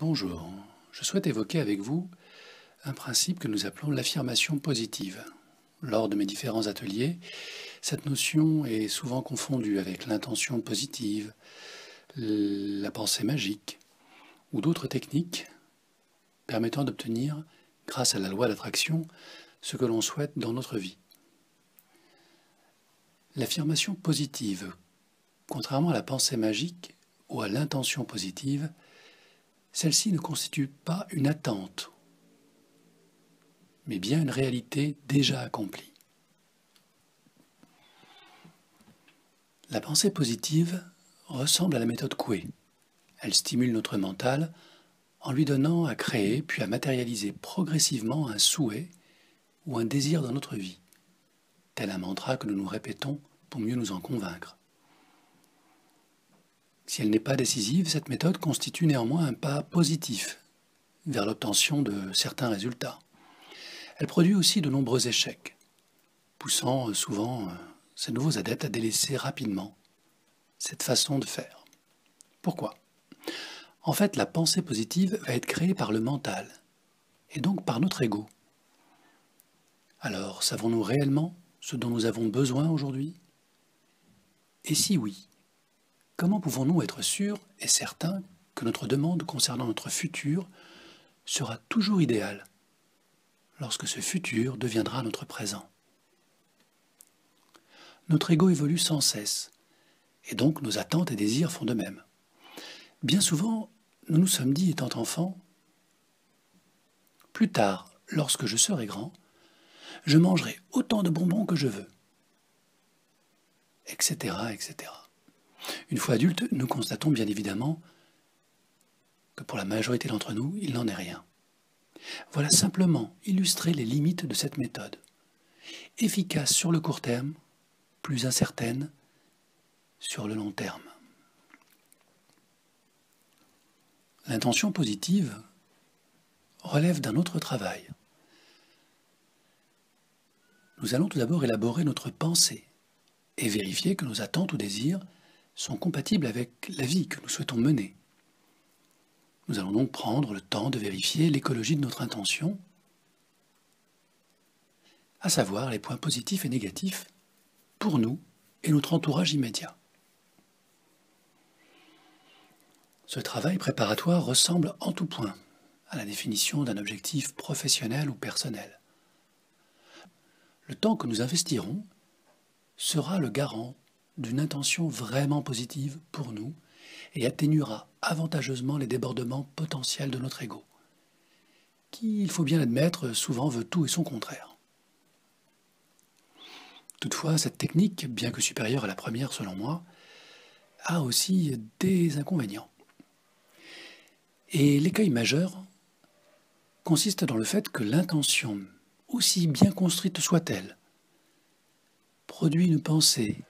Bonjour, je souhaite évoquer avec vous un principe que nous appelons l'affirmation positive. Lors de mes différents ateliers, cette notion est souvent confondue avec l'intention positive, la pensée magique ou d'autres techniques permettant d'obtenir, grâce à la loi d'attraction, ce que l'on souhaite dans notre vie. L'affirmation positive, contrairement à la pensée magique ou à l'intention positive, celle-ci ne constitue pas une attente, mais bien une réalité déjà accomplie. La pensée positive ressemble à la méthode Coué. Elle stimule notre mental en lui donnant à créer puis à matérialiser progressivement un souhait ou un désir dans notre vie, tel un mantra que nous nous répétons pour mieux nous en convaincre. Si elle n'est pas décisive, cette méthode constitue néanmoins un pas positif vers l'obtention de certains résultats. Elle produit aussi de nombreux échecs, poussant souvent ces nouveaux adeptes à délaisser rapidement cette façon de faire. Pourquoi ? En fait, la pensée positive va être créée par le mental, et donc par notre ego. Alors, savons-nous réellement ce dont nous avons besoin aujourd'hui ? Et si oui, comment pouvons-nous être sûrs et certains que notre demande concernant notre futur sera toujours idéale lorsque ce futur deviendra notre présent ? Notre ego évolue sans cesse, et donc nos attentes et désirs font de même. Bien souvent, nous nous sommes dit, étant enfants, « Plus tard, lorsque je serai grand, je mangerai autant de bonbons que je veux. » etc., etc. Une fois adultes, nous constatons bien évidemment que pour la majorité d'entre nous, il n'en est rien. Voilà simplement illustrer les limites de cette méthode. Efficace sur le court terme, plus incertaine sur le long terme. L'intention positive relève d'un autre travail. Nous allons tout d'abord élaborer notre pensée et vérifier que nos attentes ou désirs sont compatibles avec la vie que nous souhaitons mener. Nous allons donc prendre le temps de vérifier l'écologie de notre intention, à savoir les points positifs et négatifs pour nous et notre entourage immédiat. Ce travail préparatoire ressemble en tout point à la définition d'un objectif professionnel ou personnel. Le temps que nous investirons sera le garant d'une intention vraiment positive pour nous et atténuera avantageusement les débordements potentiels de notre ego, qui, il faut bien l'admettre, souvent veut tout et son contraire. Toutefois, cette technique, bien que supérieure à la première selon moi, a aussi des inconvénients. Et l'écueil majeur consiste dans le fait que l'intention, aussi bien construite soit-elle, produit une pensée,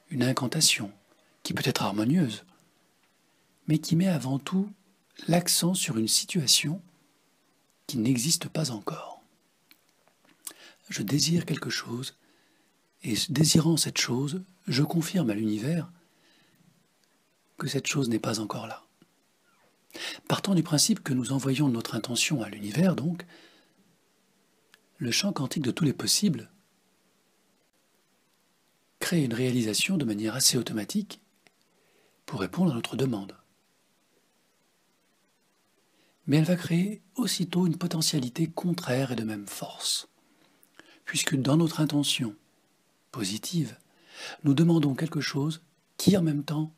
une incantation, qui peut être harmonieuse, mais qui met avant tout l'accent sur une situation qui n'existe pas encore. Je désire quelque chose, et désirant cette chose, je confirme à l'univers que cette chose n'est pas encore là. Partant du principe que nous envoyons notre intention à l'univers, donc, le champ quantique de tous les possibles crée une réalisation de manière assez automatique pour répondre à notre demande. Mais elle va créer aussitôt une potentialité contraire et de même force, puisque dans notre intention positive, nous demandons quelque chose qui en même temps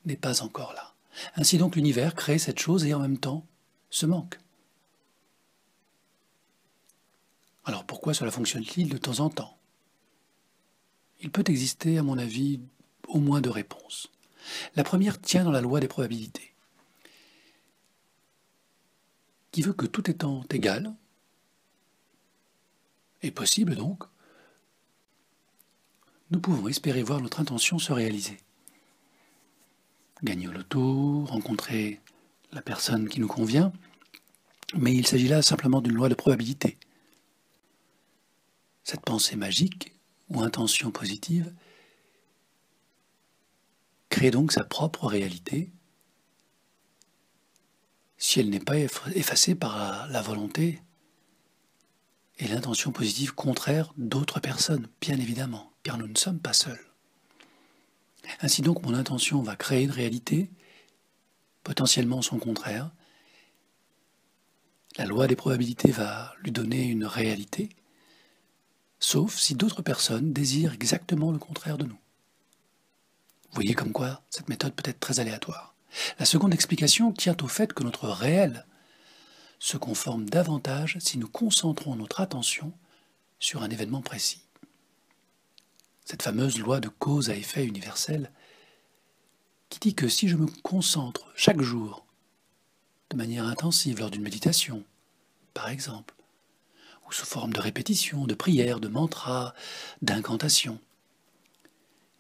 n'est pas encore là. Ainsi donc l'univers crée cette chose et en même temps ce manque. Alors pourquoi cela fonctionne-t-il de temps en temps ? Il peut exister, à mon avis, au moins deux réponses. La première tient dans la loi des probabilités, qui veut que tout étant égal, et possible donc, nous pouvons espérer voir notre intention se réaliser. Gagner au loto, rencontrer la personne qui nous convient, mais il s'agit là simplement d'une loi de probabilité. Cette pensée magique ou intention positive crée donc sa propre réalité si elle n'est pas effacée par la volonté et l'intention positive contraire d'autres personnes, bien évidemment, car nous ne sommes pas seuls. Ainsi donc, mon intention va créer une réalité, potentiellement son contraire. La loi des probabilités va lui donner une réalité, sauf si d'autres personnes désirent exactement le contraire de nous. Vous voyez comme quoi cette méthode peut être très aléatoire. La seconde explication tient au fait que notre réel se conforme davantage si nous concentrons notre attention sur un événement précis. Cette fameuse loi de cause à effet universelle qui dit que si je me concentre chaque jour de manière intensive lors d'une méditation, par exemple, ou sous forme de répétition, de prière, de mantra, d'incantation,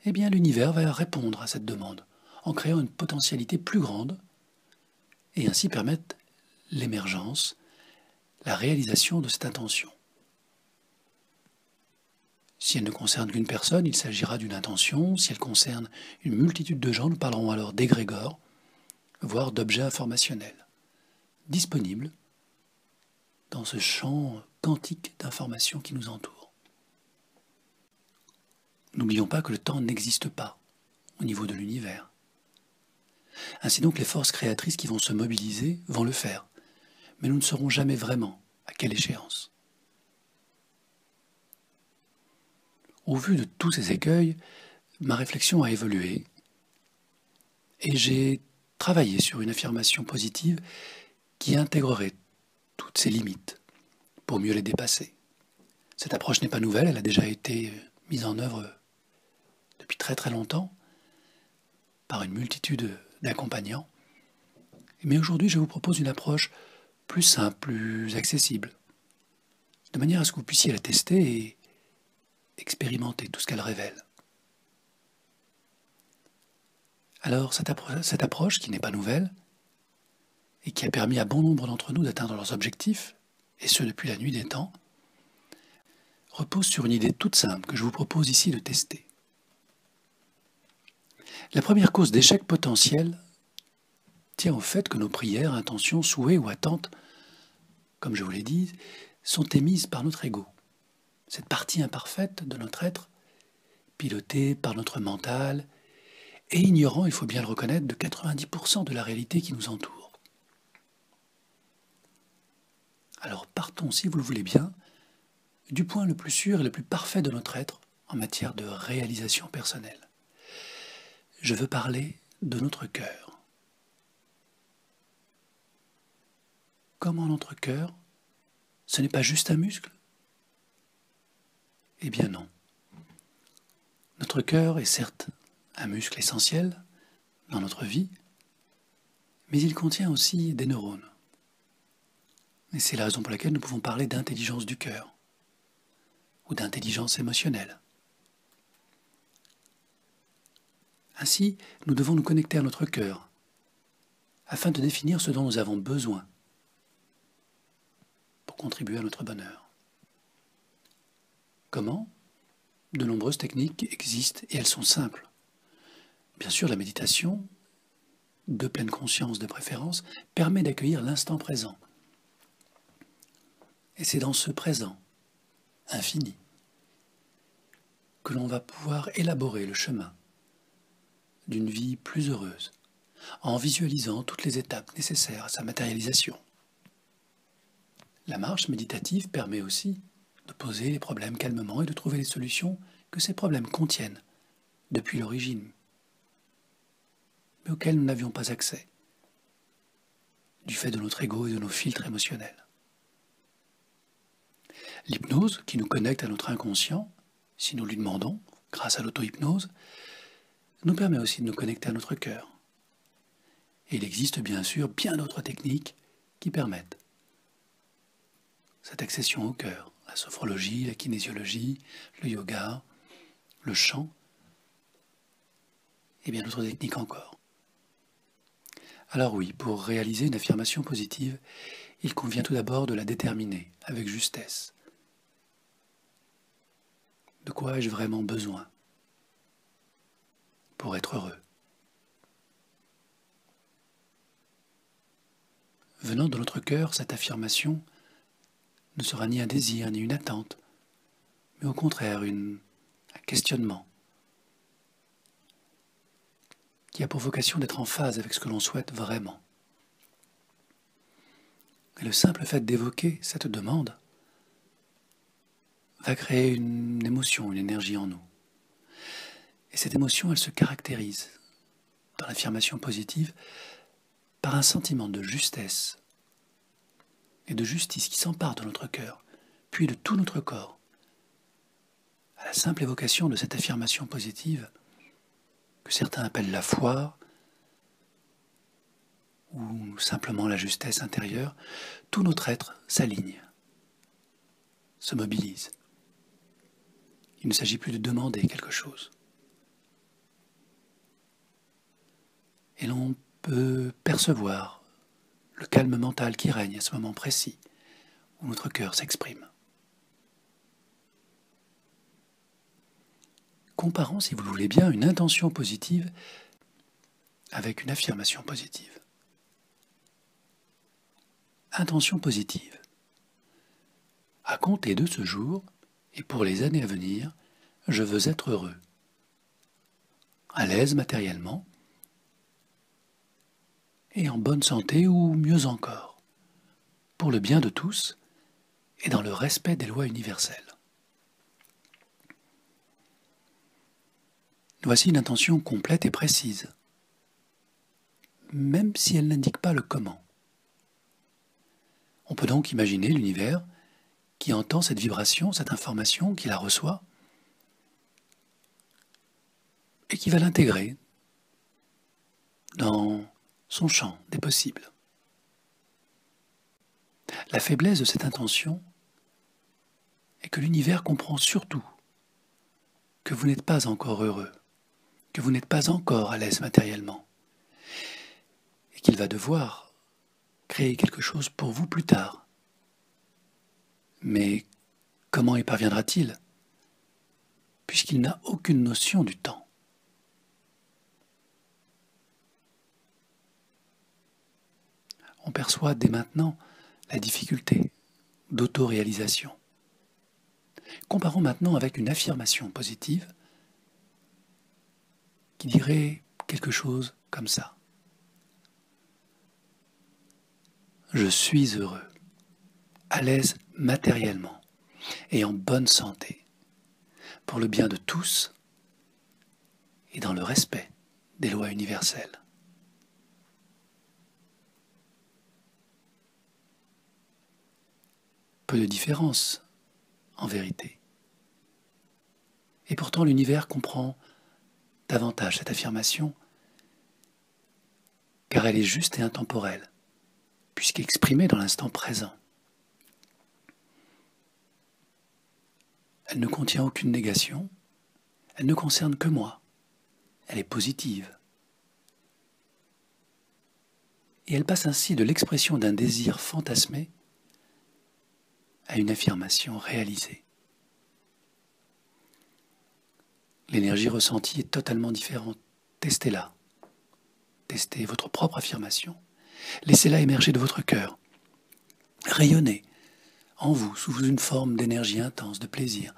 eh bien l'univers va répondre à cette demande en créant une potentialité plus grande et ainsi permettre l'émergence, la réalisation de cette intention. Si elle ne concerne qu'une personne, il s'agira d'une intention. Si elle concerne une multitude de gens, nous parlerons alors d'égrégores, voire d'objets informationnels, disponibles dans ce champ quantique d'informations qui nous entoure. N'oublions pas que le temps n'existe pas au niveau de l'univers. Ainsi donc, les forces créatrices qui vont se mobiliser vont le faire, mais nous ne saurons jamais vraiment à quelle échéance. Au vu de tous ces écueils, ma réflexion a évolué et j'ai travaillé sur une affirmation positive qui intégrerait toutes ces limites pour mieux les dépasser. Cette approche n'est pas nouvelle, elle a déjà été mise en œuvre depuis très très longtemps par une multitude d'accompagnants. Mais aujourd'hui, je vous propose une approche plus simple, plus accessible, de manière à ce que vous puissiez la tester et expérimenter tout ce qu'elle révèle. Alors, cette approche, qui n'est pas nouvelle, et qui a permis à bon nombre d'entre nous d'atteindre leurs objectifs, et ce depuis la nuit des temps, repose sur une idée toute simple que je vous propose ici de tester. La première cause d'échec potentiel tient au fait que nos prières, intentions, souhaits ou attentes, comme je vous l'ai dit, sont émises par notre ego. Cette partie imparfaite de notre être, pilotée par notre mental, et ignorant, il faut bien le reconnaître, de 90% de la réalité qui nous entoure. Alors partons, si vous le voulez bien, du point le plus sûr et le plus parfait de notre être en matière de réalisation personnelle. Je veux parler de notre cœur. Comment notre cœur, ce n'est pas juste un muscle? Eh bien non. Notre cœur est certes un muscle essentiel dans notre vie, mais il contient aussi des neurones. Et c'est la raison pour laquelle nous pouvons parler d'intelligence du cœur ou d'intelligence émotionnelle. Ainsi, nous devons nous connecter à notre cœur afin de définir ce dont nous avons besoin pour contribuer à notre bonheur. Comment? De nombreuses techniques existent et elles sont simples. Bien sûr, la méditation, de pleine conscience de préférence, permet d'accueillir l'instant présent. Et c'est dans ce présent infini que l'on va pouvoir élaborer le chemin d'une vie plus heureuse, en visualisant toutes les étapes nécessaires à sa matérialisation. La marche méditative permet aussi de poser les problèmes calmement et de trouver les solutions que ces problèmes contiennent depuis l'origine, mais auxquelles nous n'avions pas accès, du fait de notre ego et de nos filtres émotionnels. L'hypnose, qui nous connecte à notre inconscient, si nous lui demandons, grâce à l'auto-hypnose, nous permet aussi de nous connecter à notre cœur. Et il existe bien sûr bien d'autres techniques qui permettent cette accession au cœur, la sophrologie, la kinésiologie, le yoga, le chant, et bien d'autres techniques encore. Alors oui, pour réaliser une affirmation positive, il convient tout d'abord de la déterminer avec justesse. De quoi ai-je vraiment besoin pour être heureux? venant de notre cœur, cette affirmation ne sera ni un désir ni une attente, mais au contraire un questionnement qui a pour vocation d'être en phase avec ce que l'on souhaite vraiment. Et le simple fait d'évoquer cette demande va créer une émotion, une énergie en nous. Et cette émotion, elle se caractérise dans l'affirmation positive par un sentiment de justesse et de justice qui s'empare de notre cœur, puis de tout notre corps. À la simple évocation de cette affirmation positive, que certains appellent la foi, ou simplement la justesse intérieure, tout notre être s'aligne, se mobilise. Il ne s'agit plus de demander quelque chose. Et l'on peut percevoir le calme mental qui règne à ce moment précis où notre cœur s'exprime. Comparons, si vous le voulez bien, une intention positive avec une affirmation positive. Intention positive. À compter de ce jour, et pour les années à venir, je veux être heureux, à l'aise matériellement, et en bonne santé ou mieux encore, pour le bien de tous et dans le respect des lois universelles. Voici une intention complète et précise, même si elle n'indique pas le comment. On peut donc imaginer l'univers qui entend cette vibration, cette information, qui la reçoit, et qui va l'intégrer dans son champ des possibles. La faiblesse de cette intention est que l'univers comprend surtout que vous n'êtes pas encore heureux, que vous n'êtes pas encore à l'aise matériellement, et qu'il va devoir créer quelque chose pour vous plus tard. Mais comment y parviendra-t-il, puisqu'il n'a aucune notion du temps? On perçoit dès maintenant la difficulté d'autoréalisation. Comparons maintenant avec une affirmation positive qui dirait quelque chose comme ça. Je suis heureux, à l'aise matériellement et en bonne santé, pour le bien de tous et dans le respect des lois universelles. Peu de différence, en vérité. Et pourtant l'univers comprend davantage cette affirmation, car elle est juste et intemporelle, puisqu'exprimée dans l'instant présent. Elle ne contient aucune négation, elle ne concerne que moi, elle est positive. Et elle passe ainsi de l'expression d'un désir fantasmé à une affirmation réalisée. L'énergie ressentie est totalement différente. Testez-la. Testez votre propre affirmation. Laissez-la émerger de votre cœur. Rayonnez en vous sous une forme d'énergie intense, de plaisir.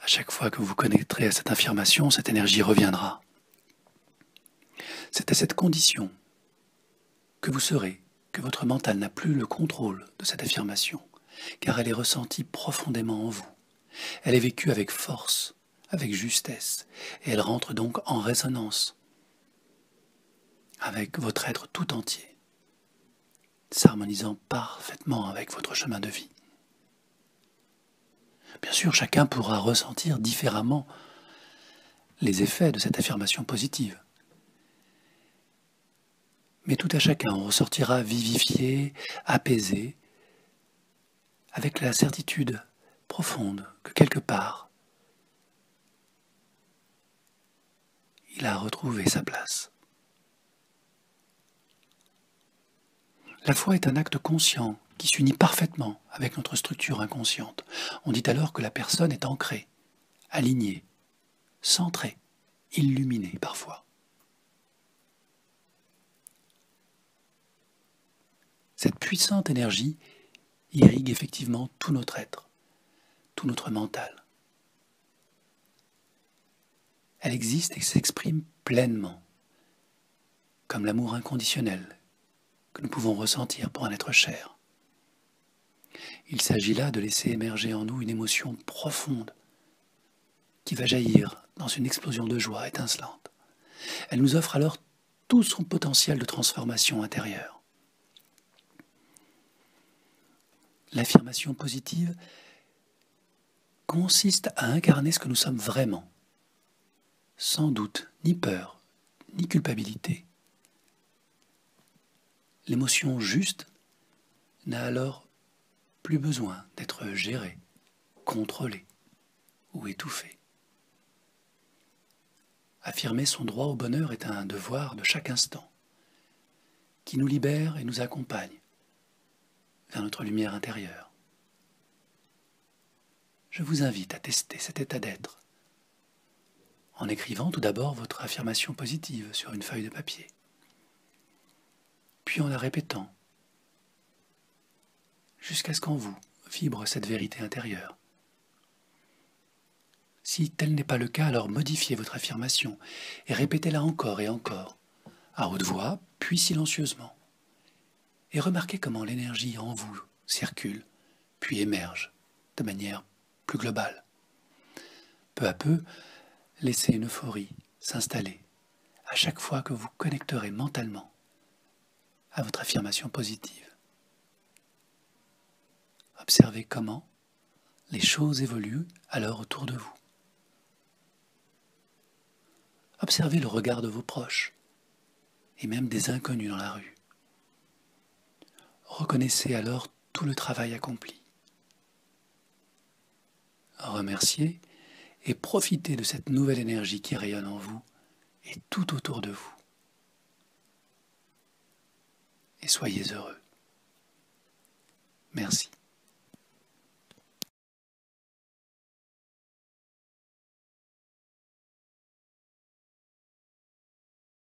À chaque fois que vous vous connecterez à cette affirmation, cette énergie reviendra. C'est à cette condition que vous saurez que votre mental n'a plus le contrôle de cette affirmation, car elle est ressentie profondément en vous. Elle est vécue avec force, avec justesse, et elle rentre donc en résonance avec votre être tout entier, s'harmonisant parfaitement avec votre chemin de vie. Bien sûr, chacun pourra ressentir différemment les effets de cette affirmation positive. Mais tout à chacun en ressortira vivifié, apaisé, avec la certitude profonde que quelque part, il a retrouvé sa place. La foi est un acte conscient qui s'unit parfaitement avec notre structure inconsciente. On dit alors que la personne est ancrée, alignée, centrée, illuminée parfois. Cette puissante énergie irrigue effectivement tout notre être, tout notre mental. Elle existe et s'exprime pleinement, comme l'amour inconditionnel que nous pouvons ressentir pour un être cher. Il s'agit là de laisser émerger en nous une émotion profonde qui va jaillir dans une explosion de joie étincelante. Elle nous offre alors tout son potentiel de transformation intérieure. L'affirmation positive consiste à incarner ce que nous sommes vraiment, sans doute, ni peur, ni culpabilité. L'émotion juste n'a alors plus besoin d'être gérée, contrôlée ou étouffée. Affirmer son droit au bonheur est un devoir de chaque instant, qui nous libère et nous accompagne vers notre lumière intérieure. Je vous invite à tester cet état d'être en écrivant tout d'abord votre affirmation positive sur une feuille de papier, puis en la répétant jusqu'à ce qu'en vous vibre cette vérité intérieure. Si tel n'est pas le cas, alors modifiez votre affirmation et répétez-la encore et encore, à haute voix, puis silencieusement. Et remarquez comment l'énergie en vous circule, puis émerge de manière plus globale. Peu à peu, laissez une euphorie s'installer à chaque fois que vous connecterez mentalement à votre affirmation positive. Observez comment les choses évoluent alors autour de vous. Observez le regard de vos proches et même des inconnus dans la rue. Reconnaissez alors tout le travail accompli. Remerciez et profitez de cette nouvelle énergie qui rayonne en vous et tout autour de vous. Et soyez heureux. Merci.